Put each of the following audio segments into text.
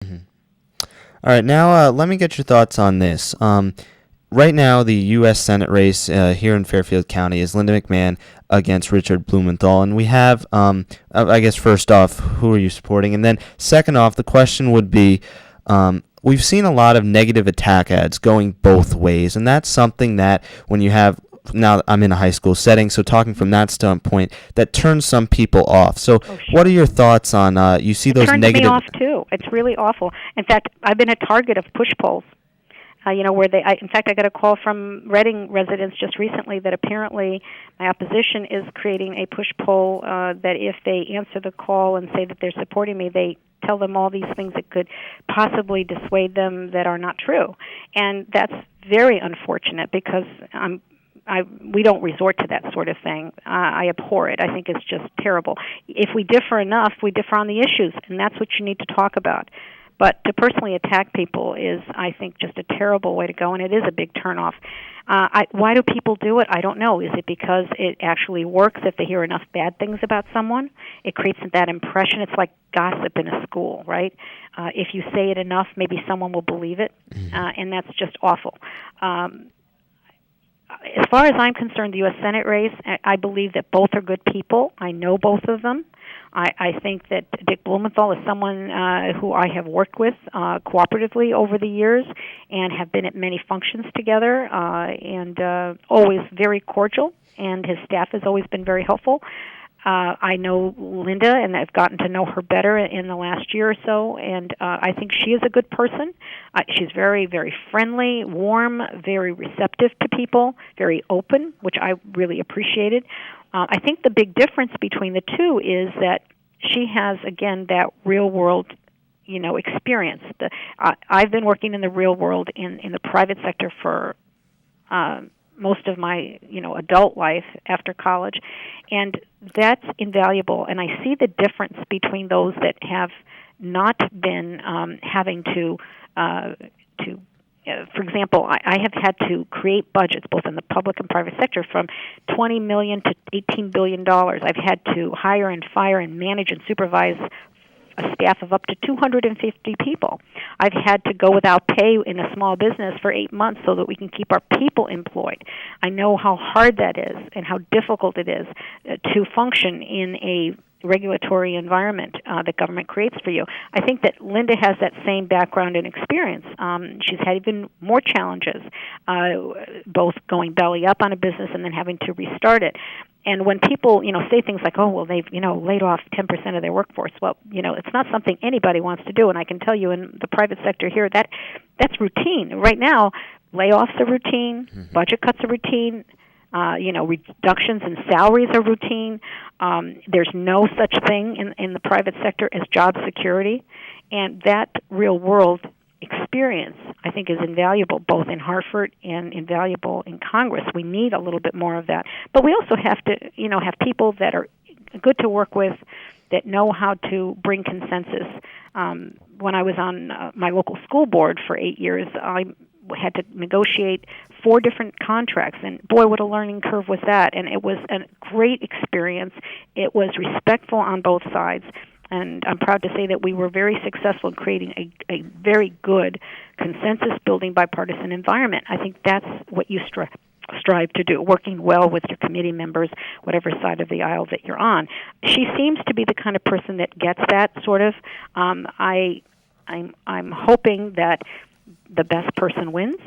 All right, now let me get your thoughts on this. Right now, the U.S. Senate race here in Fairfield County is Linda McMahon against Richard Blumenthal. And we have, I guess, first off, who are you supporting? And then second off, the question would be, we've seen a lot of negative attack ads going both ways. And that's something that when you have, now I'm in a high school setting, so talking from that standpoint, that turns some people off. So what are your thoughts on, you see those negative... It turns me off, too. It's really awful. In fact, I've been a target of push polls. Where in fact, I got a call from Reading residents just recently that apparently my opposition is creating a push poll that if they answer the call and say that they're supporting me, they tell them all these things that could possibly dissuade them that are not true. And that's very unfortunate because we don't resort to that sort of thing. I abhor it. I think it's just terrible. If we differ enough, we differ on the issues, and that's what you need to talk about. But to personally attack people is, I think, just a terrible way to go, and it is a big turnoff. Why do people do it? I don't know. Is it because it actually works if they hear enough bad things about someone? It creates that impression. It's like gossip in a school, right? If you say it enough, maybe someone will believe it, and that's just awful. As far as I'm concerned, the U.S. Senate race, I believe that both are good people. I know both of them. I think that Dick Blumenthal is someone who I have worked with cooperatively over the years and have been at many functions together and always very cordial, and his staff has always been very helpful. I know Linda, and I've gotten to know her better in the last year or so, and I think she is a good person. She's very, very friendly, warm, very receptive to people, very open, which I really appreciated. I think the big difference between the two is that she has, again, that real-world experience. I've been working in the real world in the private sector for most of my adult life after college, and that's invaluable. And I see the difference between those that have not been having to for example, I have had to create budgets both in the public and private sector from $20 million to $18 billion. I've had to hire and fire and manage and supervise a staff of up to 250 people. I've had to go without pay in a small business for 8 months so that we can keep our people employed. I know how hard that is and how difficult it is to function in a regulatory environment that government creates for you. I think that Linda has that same background and experience. She's had even more challenges, both going belly up on a business and then having to restart it. And when people, say things like, "Oh, well, they've, laid off 10% of their workforce," well, it's not something anybody wants to do. And I can tell you, in the private sector here, that's routine right now. Layoffs are routine. Budget cuts are routine. Reductions in salaries are routine. There's no such thing in the private sector as job security, and that real world experience, I think, is invaluable both in Hartford and invaluable in Congress. We need a little bit more of that, but we also have to, have people that are good to work with, that know how to bring consensus. When I was on my local school board for 8 years, I had to negotiate 4 different contracts, and boy, what a learning curve was that. And it was a great experience. It was respectful on both sides, and I'm proud to say that we were very successful in creating a very good consensus-building bipartisan environment. I think that's what you strive to do, working well with your committee members, whatever side of the aisle that you're on. She seems to be the kind of person that gets that sort of. I'm hoping that the best person wins.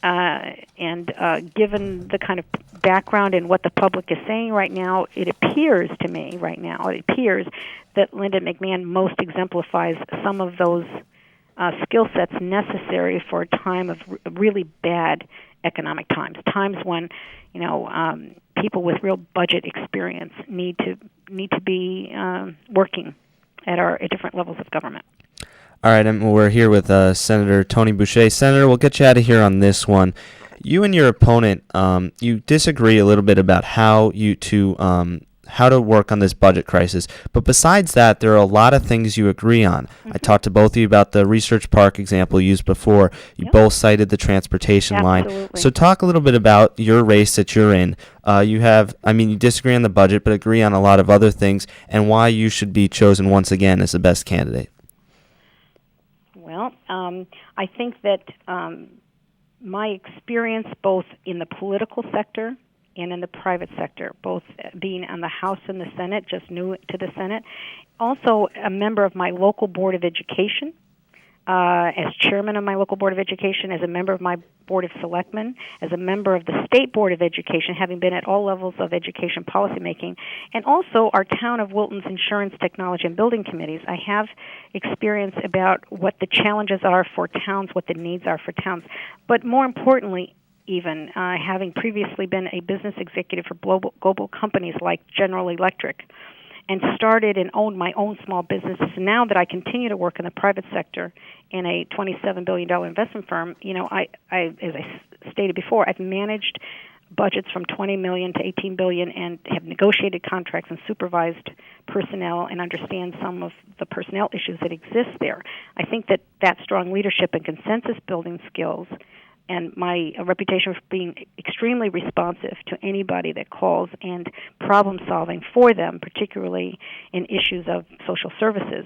And given the kind of background and what the public is saying right now, it appears to me right now, that Linda McMahon most exemplifies some of those skill sets necessary for a time of really bad economic times when people with real budget experience need to be working at different levels of government. All right, and we're here with Senator Toni Boucher. Senator, we'll get you out of here on this one. You and your opponent, you disagree a little bit about how to work on this budget crisis. But besides that, there are a lot of things you agree on. Mm-hmm. I talked to both of you about the Research Park example used before. You both cited the transportation line. So talk a little bit about your race that you're in. You disagree on the budget, but agree on a lot of other things, and why you should be chosen once again as the best candidate. Well, I think that my experience both in the political sector and in the private sector, both being on the House and the Senate, just new to the Senate, also a member of my local Board of Education, as chairman of my local Board of Education, as a member of my Board of Selectmen, as a member of the State Board of Education, having been at all levels of education policymaking, and also our town of Wilton's Insurance, Technology, and Building Committees. I have experience about what the challenges are for towns, what the needs are for towns, but more importantly, even having previously been a business executive for global companies like General Electric, and started and owned my own small businesses. And now that I continue to work in the private sector in a $27 billion investment firm, I as I stated before, I've managed budgets from $20 million to $18 billion and have negotiated contracts and supervised personnel and understand some of the personnel issues that exist there. I think that strong leadership and consensus building skills and my reputation for being extremely responsive to anybody that calls and problem solving for them, particularly in issues of social services,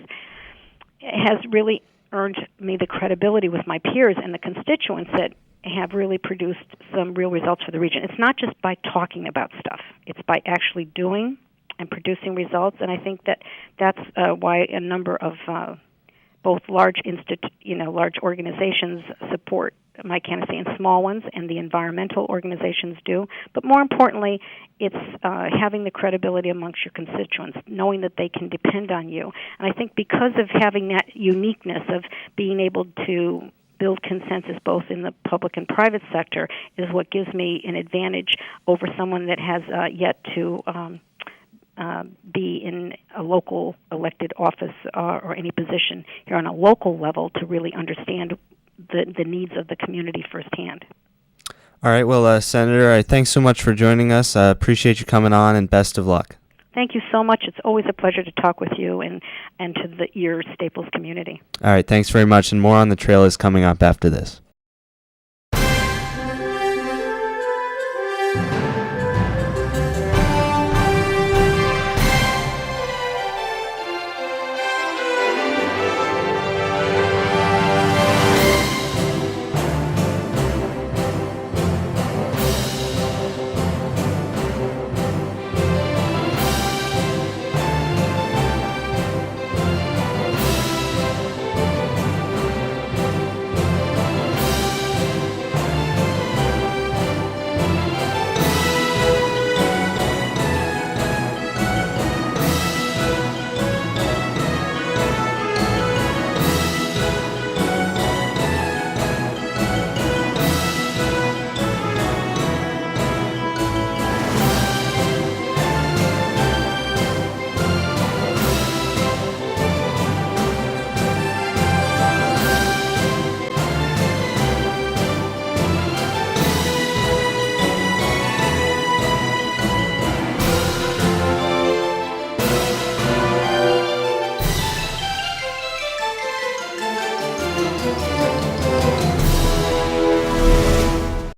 has really earned me the credibility with my peers and the constituents that have really produced some real results for the region. It's not just by talking about stuff. It's by actually doing and producing results, and I think that's why a number of both large organizations support my candidacy, and small ones, and the environmental organizations do. But more importantly, it's having the credibility amongst your constituents, knowing that they can depend on you. And I think because of having that uniqueness of being able to build consensus both in the public and private sector is what gives me an advantage over someone that has yet to be in a local elected office or any position here on a local level to really understand the needs of the community firsthand. All right. Well, Senator, thanks so much for joining us. I appreciate you coming on, and best of luck. Thank you so much. It's always a pleasure to talk with you and to your Staples community. All right. Thanks very much. And more on the trail is coming up after this.